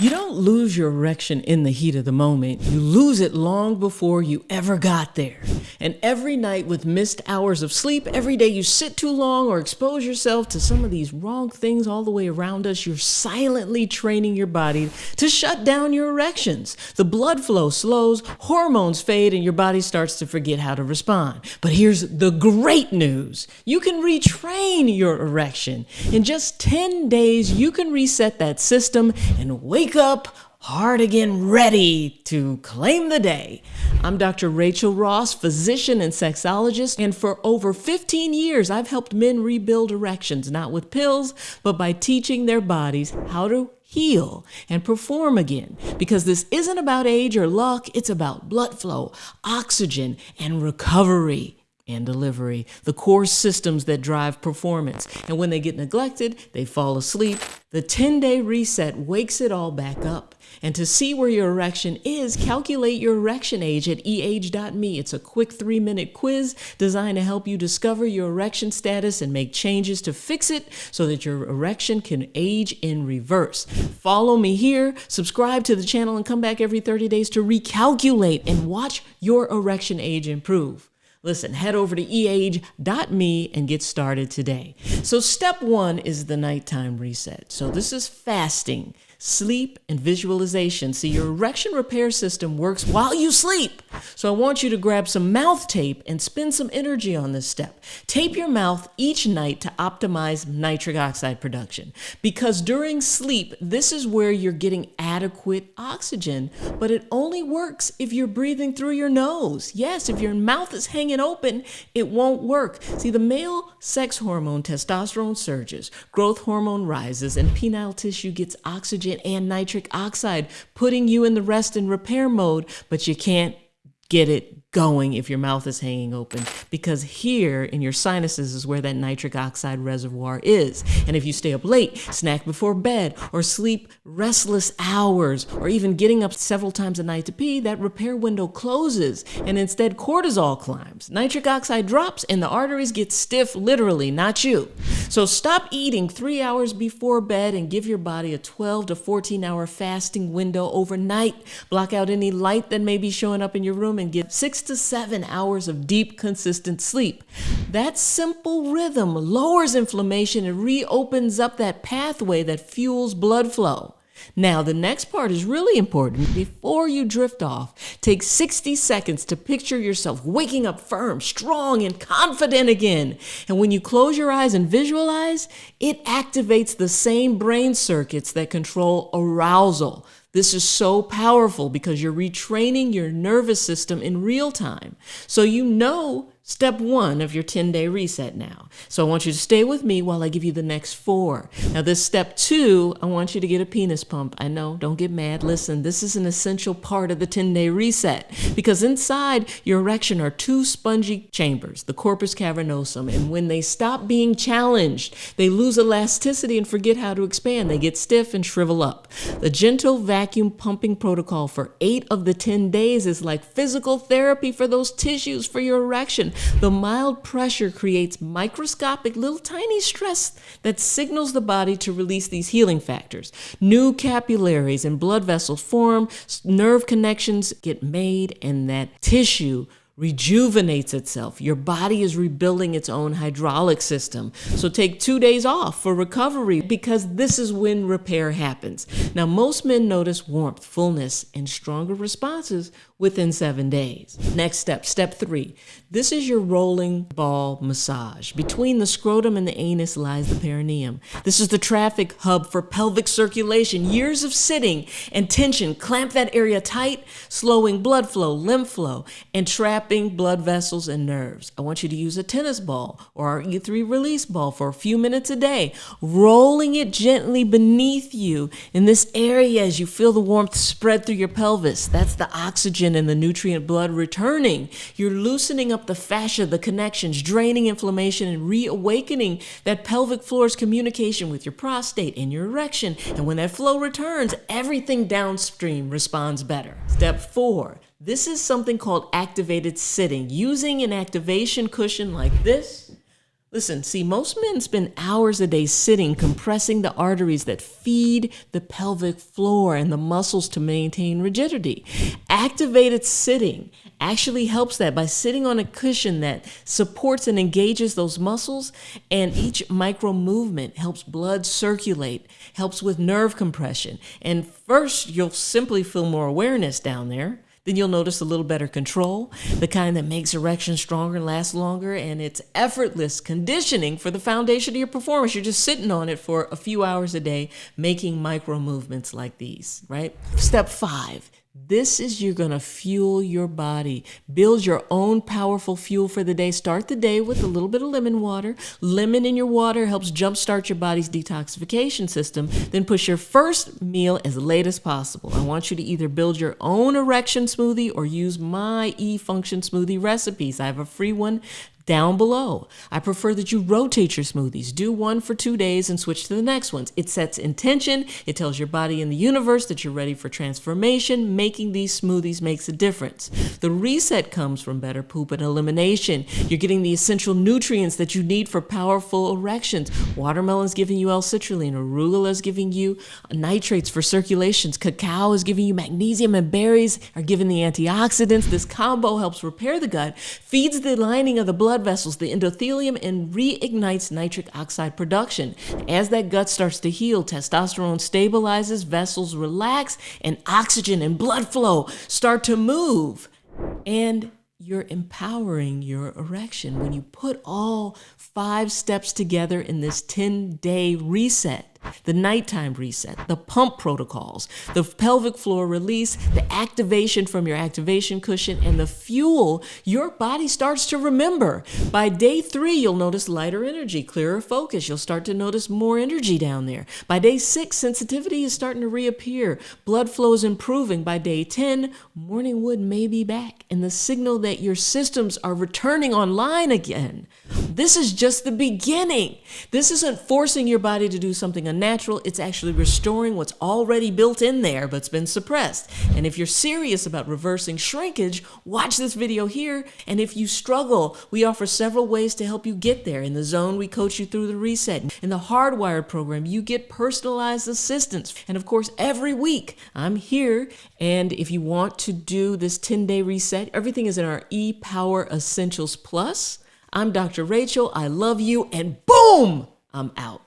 You don't lose your erection in the heat of the moment. You lose it long before you ever got there. And every night with missed hours of sleep, every day you sit too long or expose yourself to some of these wrong things all the way around us, you're silently training your body to shut down your erections. The blood flow slows, hormones fade, and your body starts to forget how to respond. But here's the great news. You can retrain your erection. In just 10 days, you can reset that system and wake up hard again, ready to claim the day. I'm Dr. Rachael Ross, physician and sexologist, and for over 15 years, I've helped men rebuild erections, not with pills, but by teaching their bodies how to heal and perform again. Because this isn't about age or luck, it's about blood flow, oxygen, and recovery and delivery, the core systems that drive performance. And when they get neglected, they fall asleep. The 10-day reset wakes it all back up. And to see where your erection is, calculate your erection age at eage.me. It's a quick 3-minute quiz designed to help you discover your erection status and make changes to fix it so that your erection can age in reverse. Follow me here, subscribe to the channel, and come back every 30 days to recalculate and watch your erection age improve. Listen, head over to eage.me and get started today. So step 1 is the nighttime reset. So this is fasting, sleep, and visualization. See, your erection repair system works while you sleep. So I want you to grab some mouth tape and spend some energy on this step. Tape your mouth each night to optimize nitric oxide production. Because during sleep, this is where you're getting adequate oxygen, but it only works if you're breathing through your nose. Yes, if your mouth is hanging open, it won't work. See, the male sex hormone testosterone surges, growth hormone rises, and penile tissue gets oxygen and nitric oxide, putting you in the rest and repair mode, but you can't get it going if your mouth is hanging open, because here in your sinuses is where that nitric oxide reservoir is. And if you stay up late, snack before bed, or sleep restless hours, or even getting up several times a night to pee, that repair window closes and instead cortisol climbs. Nitric oxide drops and the arteries get stiff, literally, not you. So stop eating 3 hours before bed and give your body a 12 to 14 hour fasting window overnight. Block out any light that may be showing up in your room and get 6 to 7 hours of deep, consistent sleep. That simple rhythm lowers inflammation and reopens up that pathway that fuels blood flow. Now, the next part is really important. Before you drift off, take 60 seconds to picture yourself waking up firm, strong, and confident again. And when you close your eyes and visualize, it activates the same brain circuits that control arousal. This is so powerful because you're retraining your nervous system in real time. So you know step 1 of your 10-day reset now. So I want you to stay with me while I give you the next 4. Now this step 2, I want you to get a penis pump. I know, don't get mad. Listen, this is an essential part of the 10-day reset because inside your erection are 2 spongy chambers, the corpus cavernosum. And when they stop being challenged, they lose elasticity and forget how to expand. They get stiff and shrivel up. The gentle vacuum pumping protocol for 8 of the 10 days is like physical therapy for those tissues for your erection. The mild pressure creates microscopic little tiny stress that signals the body to release these healing factors. New capillaries and blood vessels form, nerve connections get made, and that tissue rejuvenates itself. Your body is rebuilding its own hydraulic system. So take 2 days off for recovery because this is when repair happens. Now, most men notice warmth, fullness, and stronger responses within 7 days. Next step, step 3. This is your rolling ball massage. Between the scrotum and the anus lies the perineum. This is the traffic hub for pelvic circulation. Years of sitting and tension clamp that area tight, slowing blood flow, lymph flow, and trapping blood vessels and nerves. I want you to use a tennis ball or our E3 release ball for a few minutes a day, rolling it gently beneath you in this area as you feel the warmth spread through your pelvis. That's the oxygen and the nutrient blood returning. You're loosening up the fascia, the connections, draining inflammation, and reawakening that pelvic floor's communication with your prostate and your erection. And when that flow returns, everything downstream responds better. Step 4. This is something called activated sitting. Using an activation cushion like this Listen, see, most men spend hours a day sitting, compressing the arteries that feed the pelvic floor and the muscles to maintain rigidity. Activated sitting actually helps that by sitting on a cushion that supports and engages those muscles, and each micro movement helps blood circulate, helps with nerve compression. And first, you'll simply feel more awareness down there. Then you'll notice a little better control, the kind that makes erections stronger and last longer, and it's effortless conditioning for the foundation of your performance. You're just sitting on it for a few hours a day, making micro movements like these, right? Step 5. This is you're going to fuel your body. Build your own powerful fuel for the day. Start the day with a little bit of lemon water. Lemon in your water helps jumpstart your body's detoxification system. Then push your first meal as late as possible. I want you to either build your own erection smoothie or use my E-Function smoothie recipes. I have a free one down below. I prefer that you rotate your smoothies. Do one for 2 days and switch to the next ones. It sets intention. It tells your body and the universe that you're ready for transformation. Making these smoothies makes a difference. The reset comes from better poop and elimination. You're getting the essential nutrients that you need for powerful erections. Watermelon's giving you L-citrulline. Arugula is giving you nitrates for circulations. Cacao is giving you magnesium, and berries are giving the antioxidants. This combo helps repair the gut, feeds the lining of the blood vessels, the endothelium, and reignites nitric oxide production. As that gut starts to heal, testosterone stabilizes, vessels relax, and oxygen and blood flow start to move. And you're empowering your erection when you put all 5 steps together in this 10-day reset. The nighttime reset, the pump protocols, the pelvic floor release, the activation from your activation cushion, and the fuel your body starts to remember. By day 3, you'll notice lighter energy, clearer focus. You'll start to notice more energy down there. By day 6, sensitivity is starting to reappear. Blood flow is improving. By day 10, morning wood may be back, and the signal that your systems are returning online again. This is just the beginning. This isn't forcing your body to do something unnatural. It's actually restoring what's already built in there but's been suppressed. And if you're serious about reversing shrinkage, watch this video here. And if you struggle, we offer several ways to help you get there. In the zone, we coach you through the reset. In the Hardwired program, you get personalized assistance. And of course, every week I'm here. And if you want to do this 10-day reset, everything is in our E-Power Essentials Plus. I'm Dr. Rachael. I love you. And boom, I'm out.